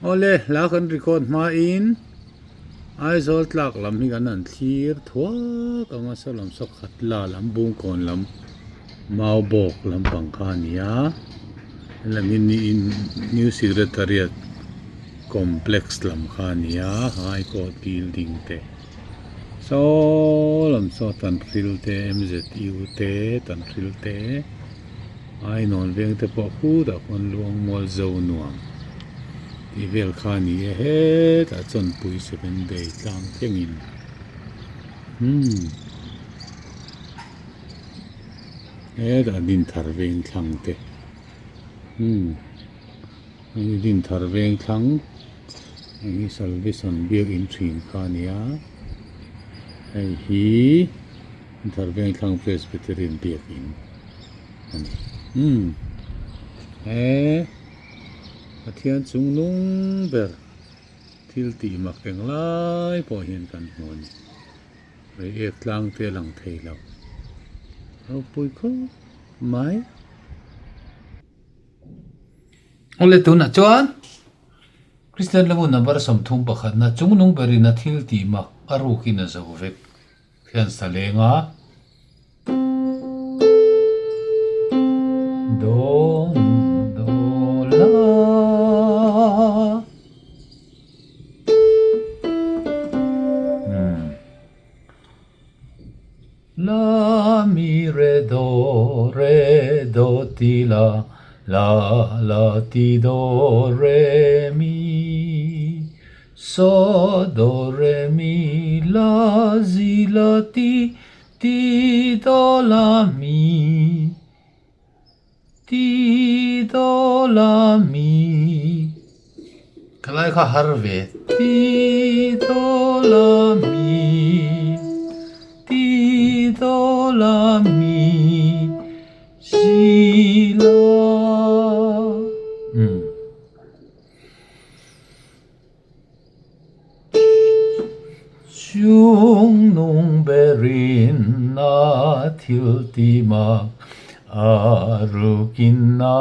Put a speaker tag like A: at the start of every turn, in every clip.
A: ole la kan record ma in ai zol tlak lam hi kan an thlir thua ka nga salam so khat la lam bung kon lam mau bok lam pangkha nia lam in new secretariat complex lam kha nia high court building te so lam so tan thil te mzu te tan thil te ai non veng te po khu da kon luang mol zo nuam i vel kha ni he ta chon pui 7 day tang tengin he da din thar veng thang te ani din thar veng thang ani salvation biak in thin kha nia ai hi thar veng thang presbyterian biak in ani Pathian Chungnung ber thiltih mak eng lai po hian kan hmon re ek tlang te lang thei lo ho pui kho mai ole tu na chuan Christian lamun number som thum pakhat na Chungnung berina thiltih mak aru kin a zo vek hian salenga dong la mi re do ti la ti do re mi so do re mi la zi la ti do la mi ti do la mi kalai kha harve ti do la mi do la mi si la Chungnung berin na thiltih mak arukin na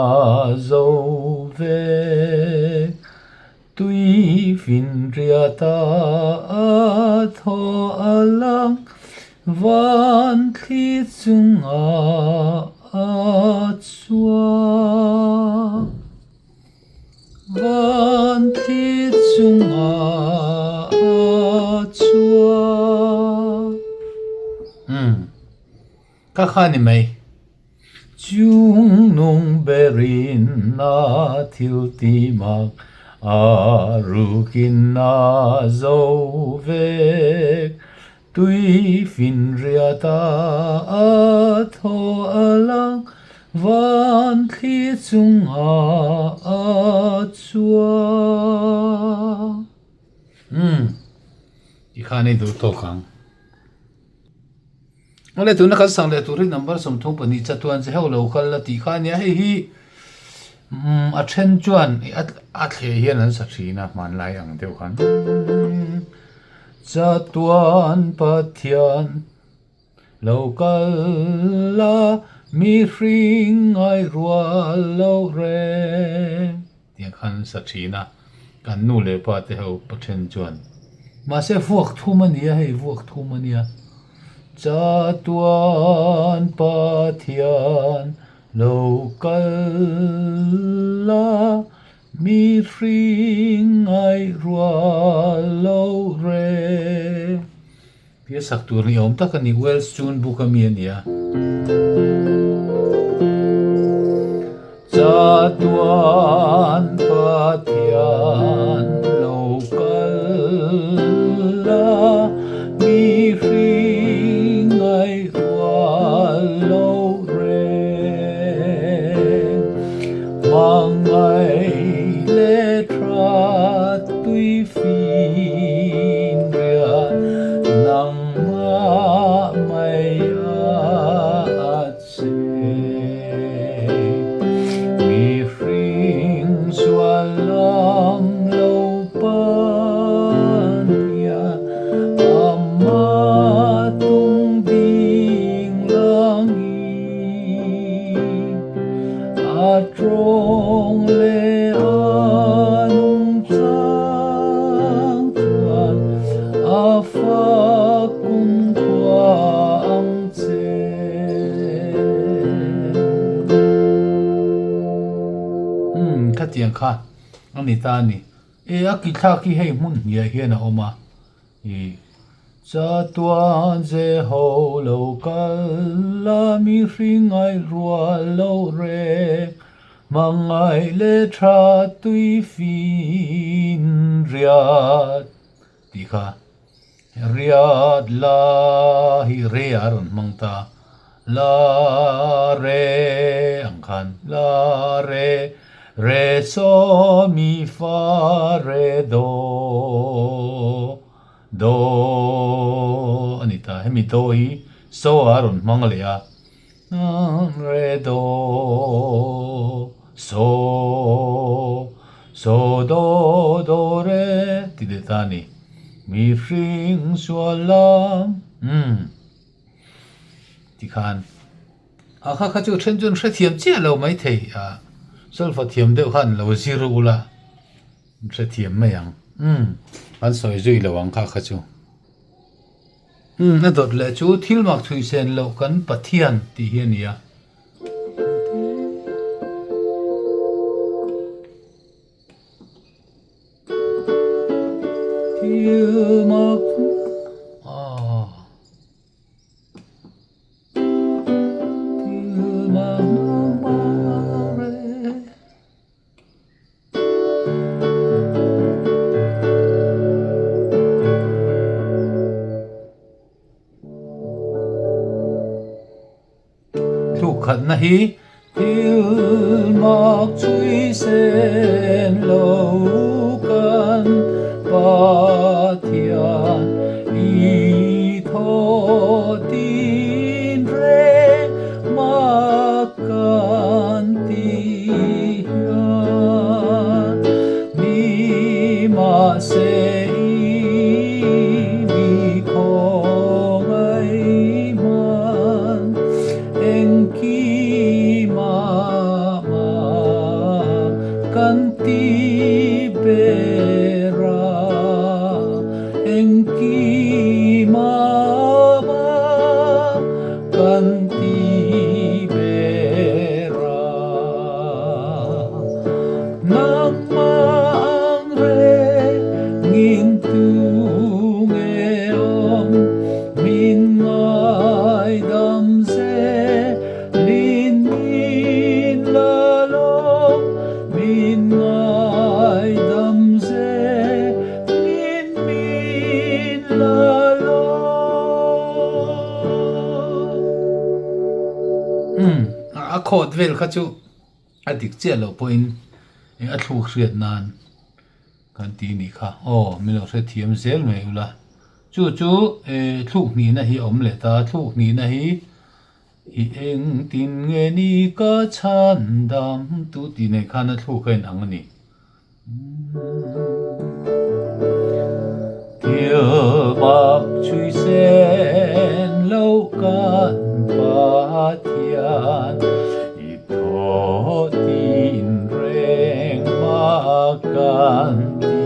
A: zo vek tui fin riata tho alang van thi chungah chua van thi chungah chua ka khani mai Chungnung berin na thiltih mak arukin na zo vek tui fin riata tho alang van thi chungah chua i khani du to khang ole tu na kha sang le tu ri number som thum pani chatuan che ho lo khal la ti khania hi a then chuan a the hian an sa thina man lai ang deu khan chatuan Pathian local la mi ring ai rual lo re tiang khan sa thina kan nu le pa te ho pathen chuan ma se vuak thu mania hei vuak thu mania chatuan Pathian local la mi ring ai rual lo re pia sak tur ni om tak ani wells chun buka mi ania chatuan Pathian local la mi ring ai rual lo re hmangaih le tra tui fin ria nang ma mai a che mi ring sual lam lo pan ya amma tung ding lang i a trong le anung cha kha ani ta ni e akitha ki hei mun nia hian a oma e cha tuan ze ho lo kal la mi hring ai rua lo re hmangaih le tha tui fin riat ti kha riat la hi re aron mangta la re ang khan la re re so mi fa re do anita hemi do hi so aron mangalea re do so do re ti de tani mi hring sual lam ti khan a kha kha chu chen chun hre thiam che lo mai thei a sulfa thiam deuh khan lo zero ula hre thiam mai ang an soi zui lo ang kha kha chu na dot le chu thil mak thui sen lo kan Pathian ti hian nia thil mak khẩn na hi thil mak chui sen lo kan Pathian i tho tin re mak kan ti hian mi ma se mi khong ai man kanti bera enki mama kanti bera nang mang re ngin tu ngeom min ngai dam se lin min la lo min ngai dam se lin min la lo a Khawvel kha chu adik che lo point a thuk hriat nan kan ti ni kha mi lo hre thiam zel mai ula chu thuk ni na hi om le ta thuk ni na hi i eng tin nge ni ka chan dam tu ti nei khan a thuk hen ang ani thil mak chui sen lo kan Pathian i tho tin reng mak kan ti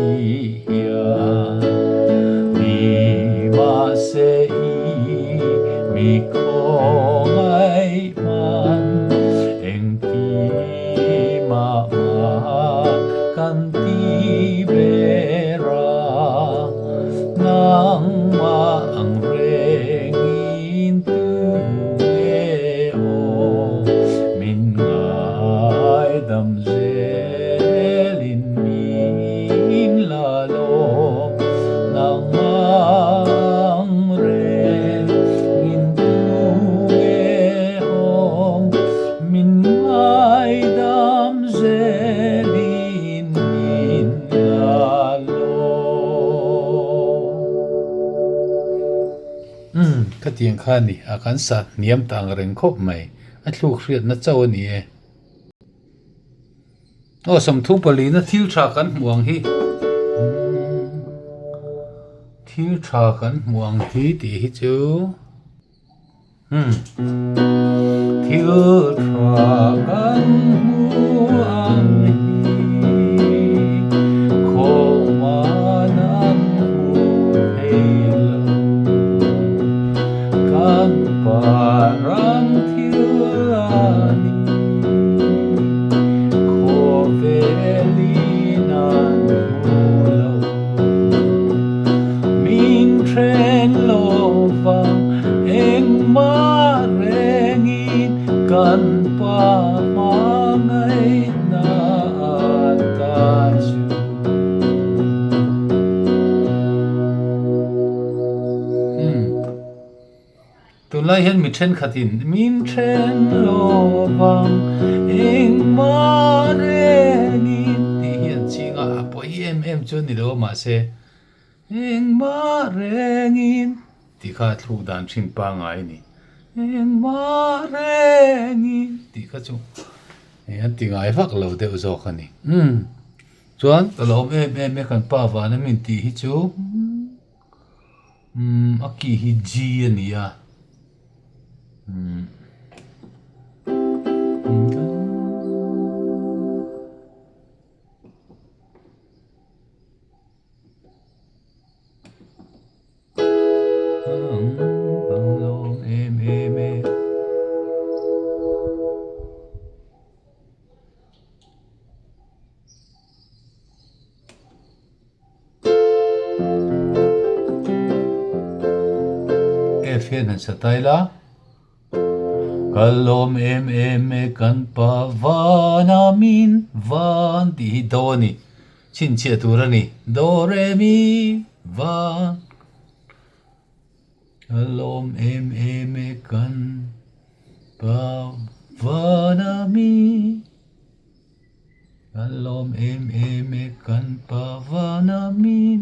A: hian mi ma se mi khong ai man enki ma kan ti bera nang ma ang rengin tu min ngai dam zelin min la lo nang mang rengin tu min ngai dam zelin min la lo ka tiang kha ni a kan sa niam tang reng khop mai a thluk hriat na chaw ani e som thu pali na thil tha kan muang hi thil tha kan muang hi ti hi chu thil tha kan muang hi khong ma nan hu hei lo kan parang thil ani Khawvel ngay hiền mi chen khatin min chen lo vang eng ma rengin ti hiền chinga po em chun ni lo ma se eng ma rengin ti kha thu dan thin pa ngai ni eng ma rengin ti kha chu en ti ngai vak lo de zo khani chuan lo em kan pa wa na min ti hi chu aki hi ji ania Phiền sa tay la kalom em kan pa vana min van di do ni chin chia tu ra ni do re mi van kalom em kan pa vana mi kalom em kan pa vana min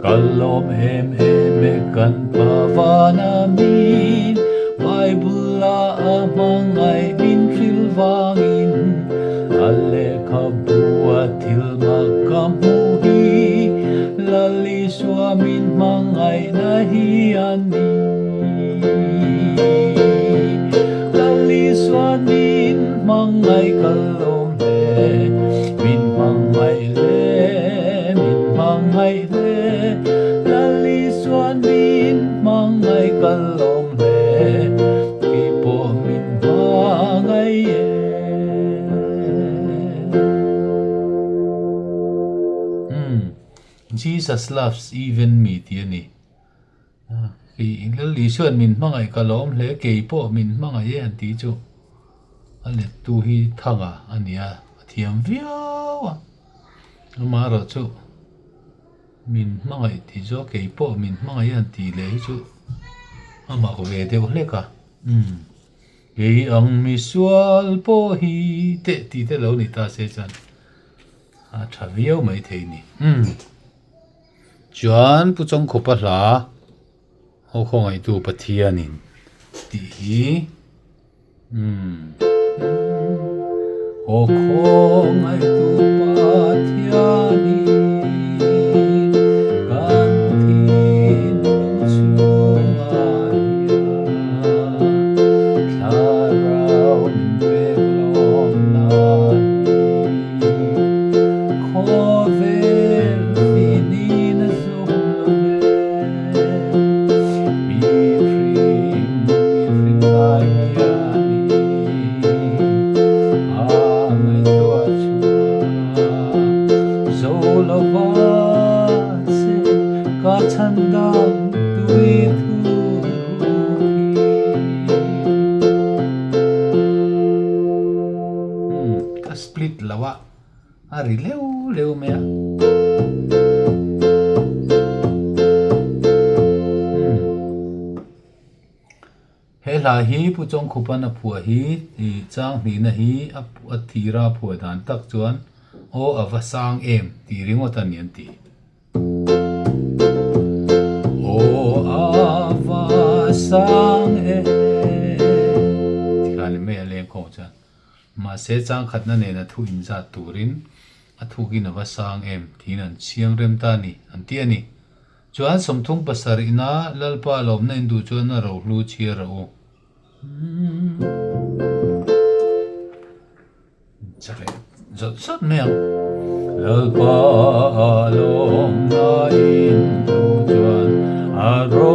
A: kalom em kan pavana min mai bula amangai min fil vangin ale kabua til makamuhi Lal Isua min hmangaihna hiani Lal Isua min hmangaih kalom le min hmangaih le min hmangaih le Lal Isua min hmangaih kalom le ki po min hmangaih Jesus loves even me tiani ki Lal Isua min hmangaih kalom le ki po min hmangaih an ti chu ale tu hi thanga ania thiam viawa amaro chu min hmangaih ti zo ki po min hmangaih an ti le chu ama ko ve de le ka ke ang mi sual po hi te lo ni ta se chan a thaviau mai thei ni chuan pu chong kho pa hla ho khongai tu Pathian in ti hi ho khongai tu Pathian kan thinlung chungah tharau min bek Lawmna Khawvel finin split lawa ari leu mea hela hi pu chong khupan a phua hi ti chang hni na hi a thira phua dan tak chuan o avasang em ti ringot anian ti o avasang em ti khan me leng ko chan ma se chang khatna ne na thu in za turin a thu ki na vasang em thin an chiang rem ta ni an ti ani chuan somthung pasar ina lalpa Lawmna in du chuan a ro hlu chia ro chale zot meang lalpa Lawmna in du chuan a ro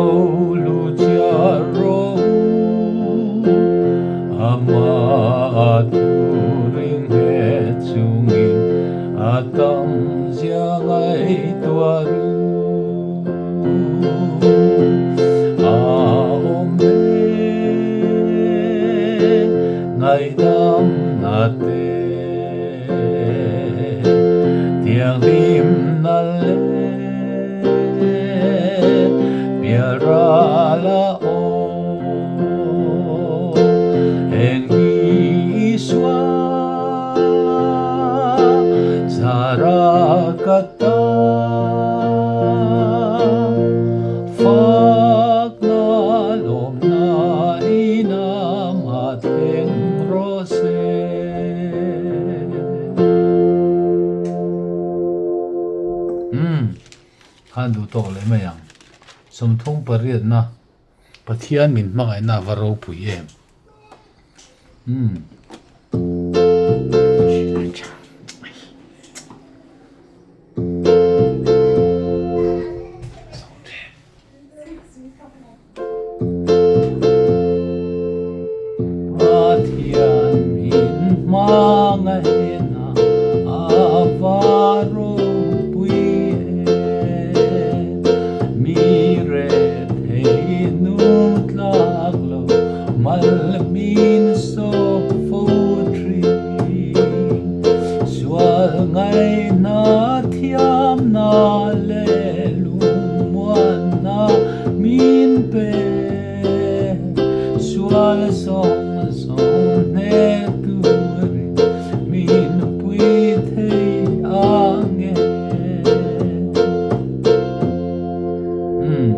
A: hlu chia ro ama aturing he chungin atam ziangai tuaru aome ngaihdamna te tiang lim na le biara la o kata phak na Lawmna inam at hengrose han du to le mayang som thong pariat na Pathian min hmangaihna varo pui em Pathian min hmangaihna avaro pui mi ret hei nu tlaklo malmin so fotri Sual ngaihhnathiamna le lumwana min pe Sual song ne turi min pui thei ange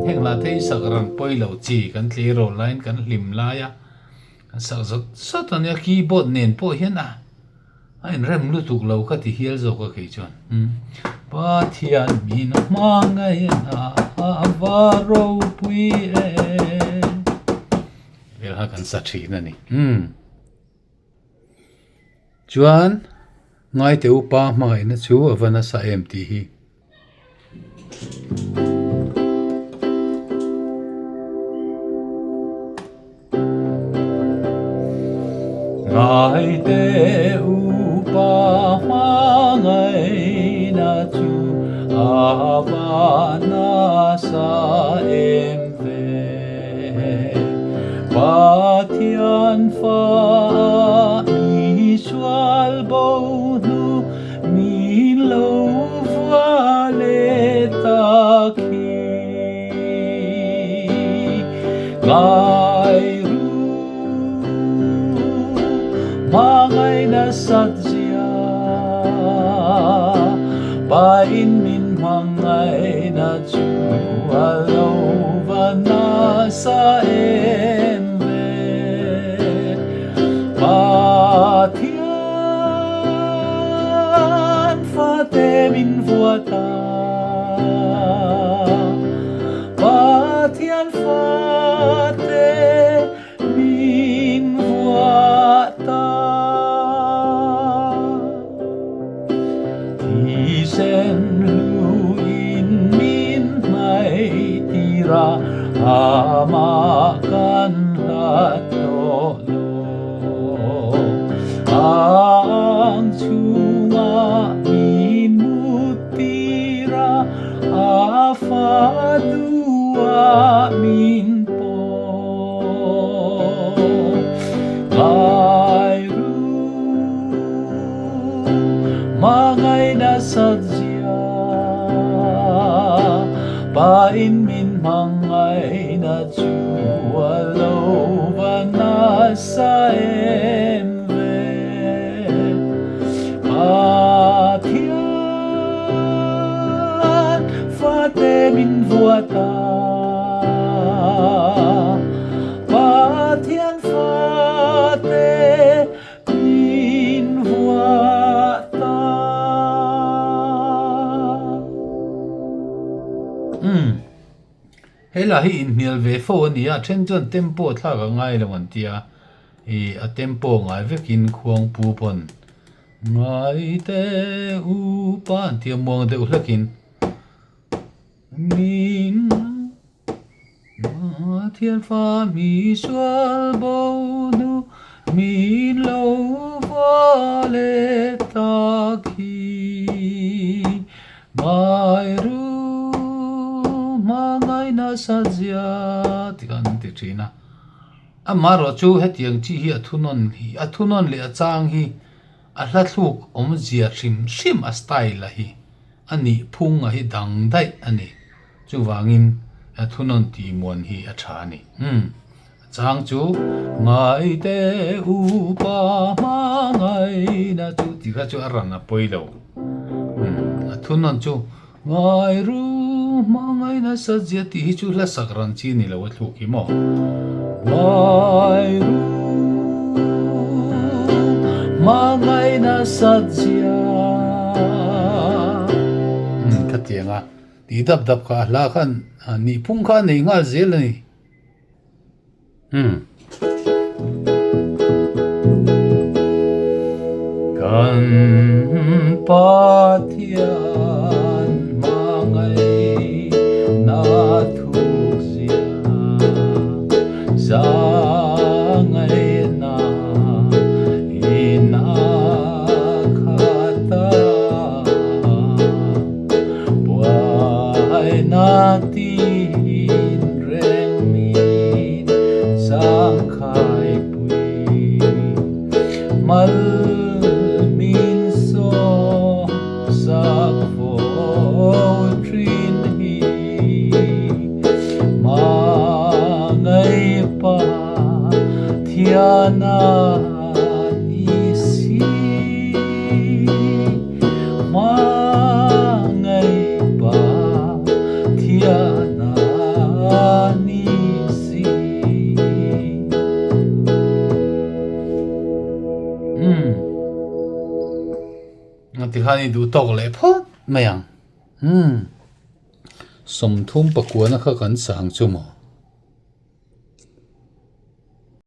A: heng la thei sakran poi lo chi kan tli ro line kan hlim la ya kan sak zot satan ya keyboard nen po hian a ai rem lu tuk lo kha ti hial zo ka khei chon Pathian min hmangaihna avaro pui vel ha kan sa thi na ni chuan ngai te upa hmangaihna chu avana sa em ti hi ngai te upa hmangaihna chu avana sa em ve Pathian fa Sual bo nu min lo vale taki hmangaihna thukzia berin min hmangaihna chu Lawmna sa em ve Pathian fate min vuata Pathian fate min vuata Isen luin min mai tira amakan hatolo ang chungah min mutira afadua min po hmangaihna thukzia berin min hmangaihna chu Lawmna sa em ve Pathian fate min vuata Pathian fate min vuata hela hi in hnial ve fo ni a then chon tempo thla ka ngai lo an tia a tempo ngai vekin khuang pu pon ngai te u pan tia mong de ulakin min Pathian fa mi Sual bo nu min lo vale taki hmangaihna thukzia tikan ti thina amaro chu hetiang chi hi athunon le achang hi a hlathluk om zia hrim a style hi ani phung a hi dang dai ani chu wangin athunon ti mon hi a tha ni chang chu ngai te upa hmangaihna chu ti kha chu aran a poilo thun non chu ngai ru hmangaihna sajia ti hi chu hla sakran chi ni lo thu ki mo ngai ru hmangaihna sajia ka tianga ti dap dap ka hla khan ni phung kha nei ngal zel ni kan Pathian hmangaihna thukzia za ngaihna ina khata buai na tin reng min sang khai pui mal min so sak vo trin hi hmangaih Pathiana isi hmangaih Pathiana isi ngati hani du tok le phot mayang som thum pakua na kha kan sang chu mo